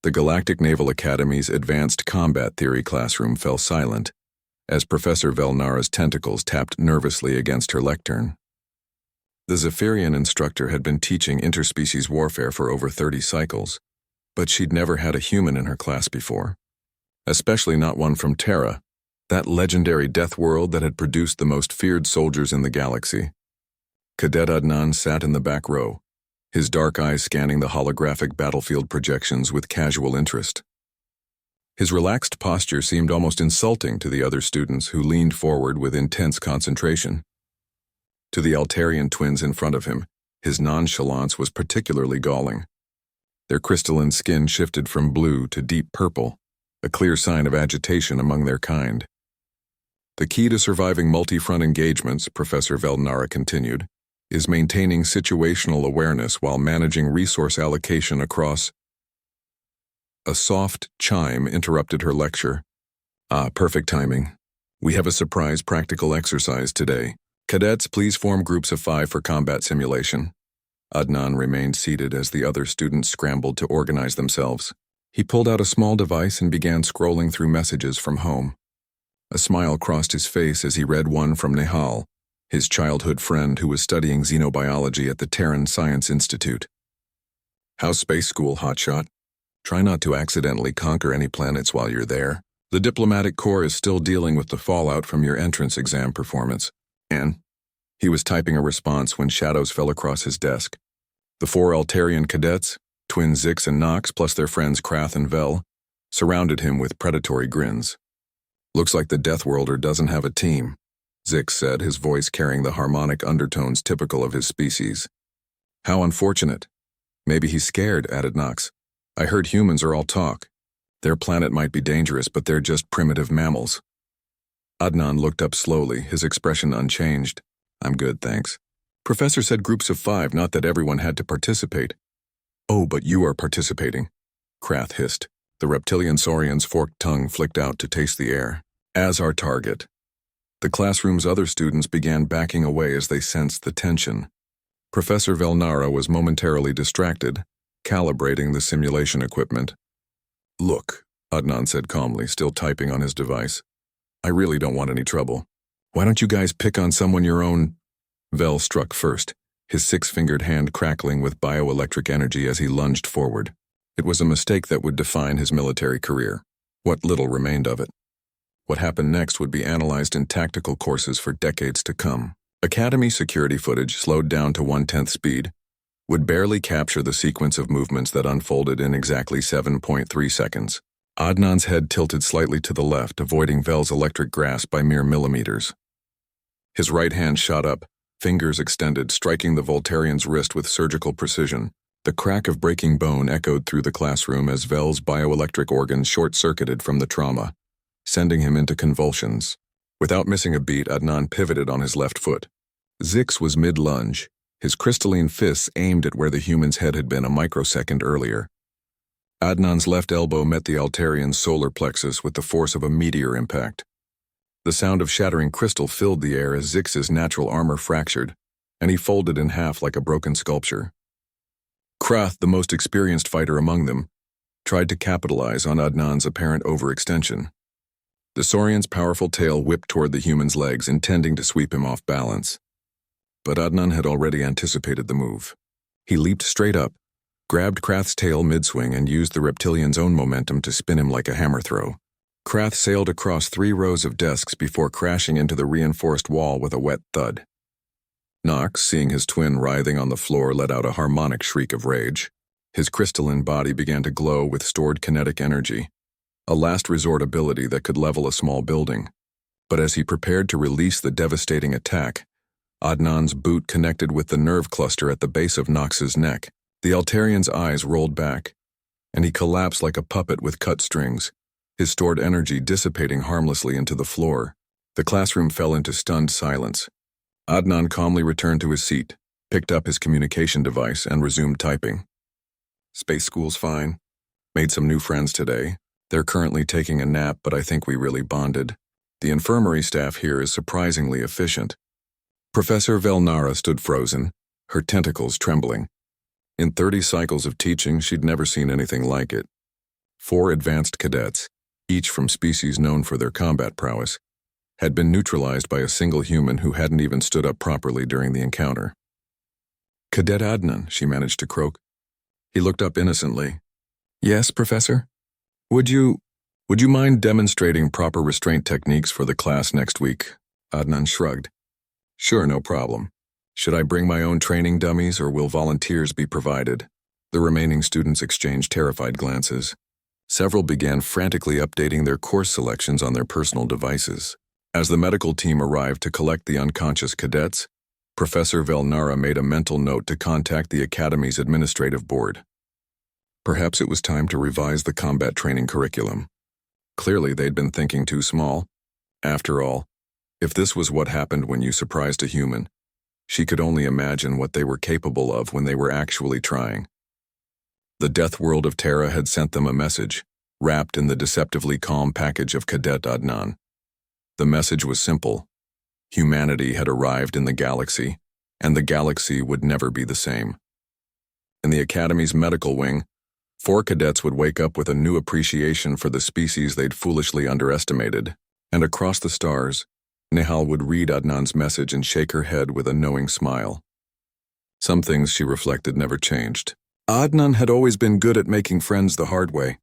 The Galactic Naval Academy's Advanced Combat Theory classroom fell silent as Professor Velnara's tentacles tapped nervously against her lectern. The Zephyrian instructor had been teaching interspecies warfare for over 30 cycles, but she'd never had a human in her class before, especially not one from Terra, that legendary death world that had produced the most feared soldiers in the galaxy. Cadet Adnan sat in the back row, his dark eyes scanning the holographic battlefield projections with casual interest. His relaxed posture seemed almost insulting to the other students who leaned forward with intense concentration. To the Altarian twins in front of him, his nonchalance was particularly galling. Their crystalline skin shifted from blue to deep purple, a clear sign of agitation among their kind. The key to surviving multi-front engagements, Professor Velnara continued, is maintaining situational awareness while managing resource allocation across. A soft chime interrupted her lecture. Perfect timing. We have a surprise practical exercise today. Cadets, please form groups of 5 for combat simulation. Adnan remained seated as the other students scrambled to organize themselves. He pulled out a small device and began scrolling through messages from home. A smile crossed his face as he read one from Nehal, his childhood friend who was studying xenobiology at the Terran Science Institute. How's space school, hotshot? Try not to accidentally conquer any planets while you're there. The diplomatic corps is still dealing with the fallout from your entrance exam performance. And he was typing a response when shadows fell across his desk. The 4 Altarian cadets, twin Zix and Nox plus their friends Krath and Vel, surrounded him with predatory grins. Looks like the Death Worlder doesn't have a team, Zix said, his voice carrying the harmonic undertones typical of his species. How unfortunate. Maybe he's scared, added Nox. I heard humans are all talk. Their planet might be dangerous, but they're just primitive mammals. Adnan looked up slowly, his expression unchanged. I'm good, thanks. Professor said groups of 5, not that everyone had to participate. Oh, but you are participating, Krath hissed. The reptilian saurian's forked tongue flicked out to taste the air. As our target. The classroom's other students began backing away as they sensed the tension. Professor Velnara was momentarily distracted, calibrating the simulation equipment. Look, Adnan said calmly, still typing on his device. I really don't want any trouble. Why don't you guys pick on someone your own? Vel struck first, his 6-fingered hand crackling with bioelectric energy as he lunged forward. It was a mistake that would define his military career. What little remained of it. What happened next would be analyzed in tactical courses for decades to come. Academy security footage, slowed down to 1/10 speed, would barely capture the sequence of movements that unfolded in exactly 7.3 seconds. Adnan's head tilted slightly to the left, avoiding Vel's electric grasp by mere millimeters. His right hand shot up, fingers extended, striking the Voltarian's wrist with surgical precision. The crack of breaking bone echoed through the classroom as Vel's bioelectric organs short-circuited from the trauma, sending him into convulsions. Without missing a beat, Adnan pivoted on his left foot. Zix was mid-lunge, his crystalline fists aimed at where the human's head had been a microsecond earlier. Adnan's left elbow met the Altarian's solar plexus with the force of a meteor impact. The sound of shattering crystal filled the air as Zix's natural armor fractured, and he folded in half like a broken sculpture. Krath, the most experienced fighter among them, tried to capitalize on Adnan's apparent overextension. The saurian's powerful tail whipped toward the human's legs, intending to sweep him off balance. But Adnan had already anticipated the move. He leaped straight up, grabbed Krath's tail mid-swing, and used the reptilian's own momentum to spin him like a hammer throw. Krath sailed across 3 rows of desks before crashing into the reinforced wall with a wet thud. Nox, seeing his twin writhing on the floor, let out a harmonic shriek of rage. His crystalline body began to glow with stored kinetic energy, a last resort ability that could level a small building. But as he prepared to release the devastating attack, Adnan's boot connected with the nerve cluster at the base of Nox's neck. The Altarian's eyes rolled back, and he collapsed like a puppet with cut strings, his stored energy dissipating harmlessly into the floor. The classroom fell into stunned silence. Adnan calmly returned to his seat, picked up his communication device, and resumed typing. Space school's fine. Made some new friends today. They're currently taking a nap, but I think we really bonded. The infirmary staff here is surprisingly efficient. Professor Velnara stood frozen, her tentacles trembling. In 30 cycles of teaching, she'd never seen anything like it. 4 advanced cadets, each from species known for their combat prowess, had been neutralized by a single human who hadn't even stood up properly during the encounter. "Cadet Adnan," she managed to croak. He looked up innocently. "Yes, Professor? Would you mind demonstrating proper restraint techniques for the class next week?" Adnan shrugged. "Sure, no problem. Should I bring my own training dummies or will volunteers be provided?" The remaining students exchanged terrified glances. Several began frantically updating their course selections on their personal devices. As the medical team arrived to collect the unconscious cadets, Professor Velnara made a mental note to contact the Academy's administrative board. Perhaps it was time to revise the combat training curriculum. Clearly, they'd been thinking too small. After all, if this was what happened when you surprised a human, she could only imagine what they were capable of when they were actually trying. The death world of Terra had sent them a message, wrapped in the deceptively calm package of Cadet Adnan. The message was simple. Humanity had arrived in the galaxy, and the galaxy would never be the same. In the Academy's medical wing, 4 cadets would wake up with a new appreciation for the species they'd foolishly underestimated, and across the stars, Nehal would read Adnan's message and shake her head with a knowing smile. Some things, she reflected, never changed. Adnan had always been good at making friends the hard way.